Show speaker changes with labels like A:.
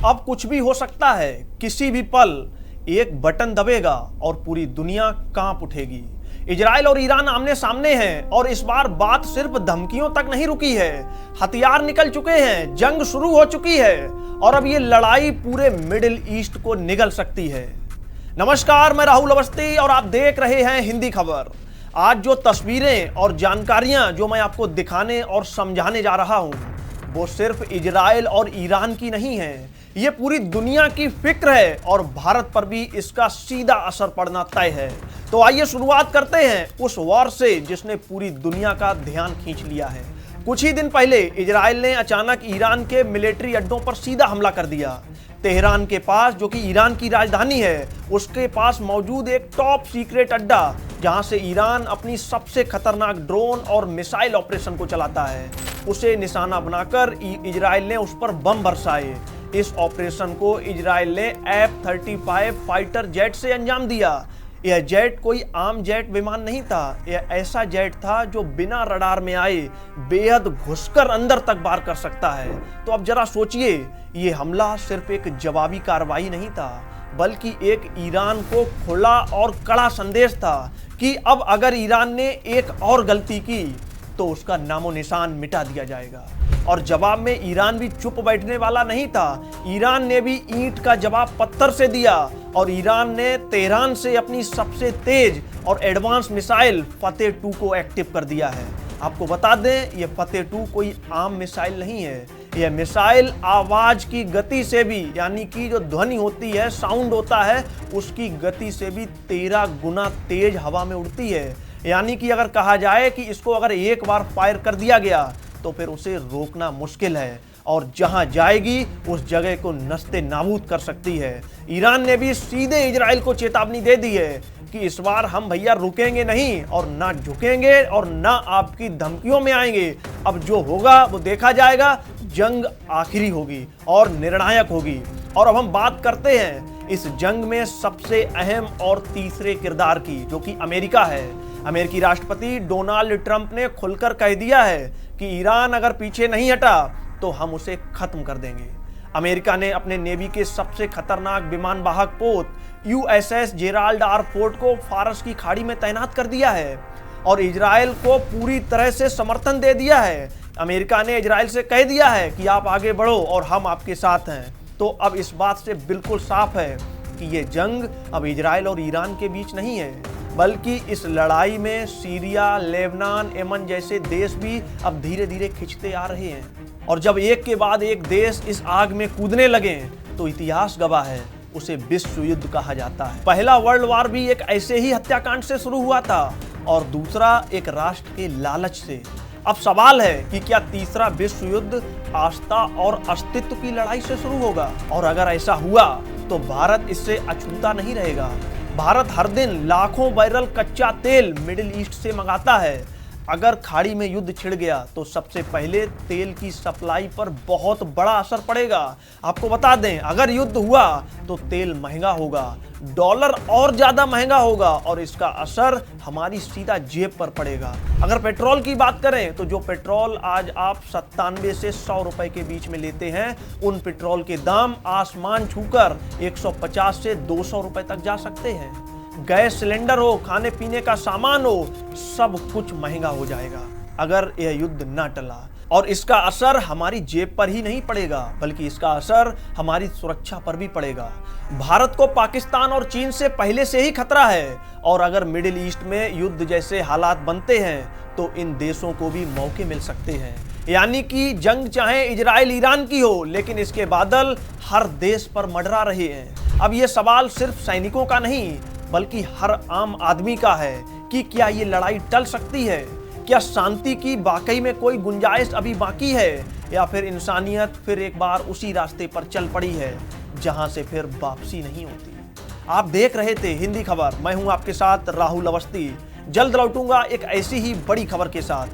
A: अब कुछ भी हो सकता है। किसी भी पल एक बटन दबेगा और पूरी दुनिया कांप उठेगी। इजराइल और ईरान आमने सामने हैं और इस बार बात सिर्फ धमकियों तक नहीं रुकी है। हथियार निकल चुके हैं, जंग शुरू हो चुकी है और अब ये लड़ाई पूरे मिडिल ईस्ट को निगल सकती है। नमस्कार, मैं राहुल अवस्थी और आप देख रहे हैं हिंदी खबर। आज जो तस्वीरें और जानकारियां जो मैं आपको दिखाने और समझाने जा रहा हूं, वो सिर्फ इजराइल और ईरान की नहीं है, ये पूरी दुनिया की फिक्र है और भारत पर भी इसका सीधा असर पड़ना तय है। तो आइए शुरुआत करते हैं उस वॉर से जिसने पूरी दुनिया का ध्यान खींच लिया है। कुछ ही दिन पहले इजराइल ने अचानक ईरान के मिलिट्री अड्डों पर सीधा हमला कर दिया। तेहरान के पास, जो कि ईरान की राजधानी है, उसके पास मौजूद एक टॉप सीक्रेट अड्डा, जहां से ईरान अपनी सबसे खतरनाक ड्रोन और मिसाइल ऑपरेशन को चलाता है, उसे निशाना बनाकर इजराइल ने उस पर बम बरसाए। इस ऑपरेशन को इजराइल ने F-35 फाइटर जेट से अंजाम दिया। यह जेट कोई आम जेट विमान नहीं था, यह ऐसा जेट था जो बिना रडार में आए बेहद घुसकर अंदर तक वार कर सकता है। तो अब जरा सोचिए, ये हमला सिर्फ एक जवाबी कार्रवाई नहीं था, बल्कि एक ईरान को खुला और कड़ा संदेश था कि अब अगर ईरान ने एक और गलती की तो उसका नामो निशान मिटा दिया जाएगा। और जवाब में ईरान भी चुप बैठने वाला नहीं था। ईरान ने भी ईंट का जवाब पत्थर से दिया और ईरान ने तेहरान से अपनी सबसे तेज और एडवांस मिसाइल फतेह-2 को एक्टिव कर दिया है। आपको बता दें, यह फतेह-2 कोई आम मिसाइल नहीं है। यह मिसाइल आवाज की गति से भी, यानी कि जो ध्वनि होती है, साउंड होता है, उसकी गति से भी 13 गुना तेज हवा में उड़ती है। यानी कि अगर कहा जाए कि इसको अगर एक बार फायर कर दिया गया तो फिर उसे रोकना मुश्किल है और जहां जाएगी उस जगह को नस्ते नाबूद कर सकती है। ईरान ने भी सीधे इजराइल को चेतावनी दे दी है कि इस बार हम भैया रुकेंगे नहीं और ना झुकेंगे और ना आपकी धमकियों में आएंगे। अब जो होगा वो देखा जाएगा। जंग आखिरी होगी और निर्णायक होगी। और अब हम बात करते हैं इस जंग में सबसे अहम और तीसरे किरदार की, जो कि अमेरिका है। अमेरिकी राष्ट्रपति डोनाल्ड ट्रंप ने खुलकर कह दिया है कि ईरान अगर पीछे नहीं हटा तो हम उसे खत्म कर देंगे। अमेरिका ने अपने नेवी के सबसे खतरनाक विमान वाहक पोत USS जेराल्ड आर फोर्ड को फारस की खाड़ी में तैनात कर दिया है और इजराइल को पूरी तरह से समर्थन दे दिया है। अमेरिका ने इजराइल से कह दिया है कि आप आगे बढ़ो और हम आपके साथ हैं। तो अब इस बात से बिल्कुल साफ है कि ये जंग अब इजराइल और ईरान के बीच नहीं है, बल्कि इस लड़ाई में सीरिया, लेबनान, यमन जैसे देश भी अब धीरे धीरे खिंचते आ रहे हैं। और जब एक के बाद एक देश इस आग में कूदने लगे तो इतिहास गवाह है, उसे विश्व युद्ध कहा जाता है। पहला वर्ल्ड वॉर भी एक ऐसे ही हत्याकांड से शुरू हुआ था और दूसरा एक राष्ट्र के लालच से। अब सवाल है कि क्या तीसरा विश्व युद्ध आस्था और अस्तित्व की लड़ाई से शुरू होगा? और अगर ऐसा हुआ तो भारत इससे अछूता नहीं रहेगा। भारत हर दिन लाखों बैरल कच्चा तेल मिडिल ईस्ट से मंगाता है। अगर खाड़ी में युद्ध छिड़ गया तो सबसे पहले तेल की सप्लाई पर बहुत बड़ा असर पड़ेगा। आपको बता दें, अगर युद्ध हुआ तो तेल महंगा होगा, डॉलर और ज्यादा महंगा होगा और इसका असर हमारी सीधा जेब पर पड़ेगा। अगर पेट्रोल की बात करें तो जो पेट्रोल आज आप 97 से 100 रुपए के बीच में लेते हैं, उन पेट्रोल के दाम आसमान छूकर 150 से 200 रुपए तक जा सकते हैं। गैस सिलेंडर हो, खाने पीने का सामान हो, सब कुछ महंगा हो जाएगा अगर यह युद्ध ना टला। और इसका असर हमारी जेब पर ही नहीं पड़ेगा, बल्कि इसका असर हमारी सुरक्षा पर भी पड़ेगा। भारत को पाकिस्तान और चीन से पहले से ही खतरा है और अगर मिडिल ईस्ट में युद्ध जैसे हालात बनते हैं तो इन देशों को भी मौके मिल सकते हैं। यानी कि जंग चाहे इजराइल ईरान की हो, लेकिन इसके बादल हर देश पर मंडरा रहे हैं। अब ये सवाल सिर्फ सैनिकों का नहीं, बल्कि हर आम आदमी का है कि क्या ये लड़ाई टल सकती है? क्या शांति की वाकई में कोई गुंजाइश अभी बाकी है, या फिर इंसानियत फिर एक बार उसी रास्ते पर चल पड़ी है जहां से फिर वापसी नहीं होती? आप देख रहे थे हिंदी खबर। मैं हूं आपके साथ राहुल अवस्थी। जल्द लौटूंगा एक ऐसी ही बड़ी खबर के साथ।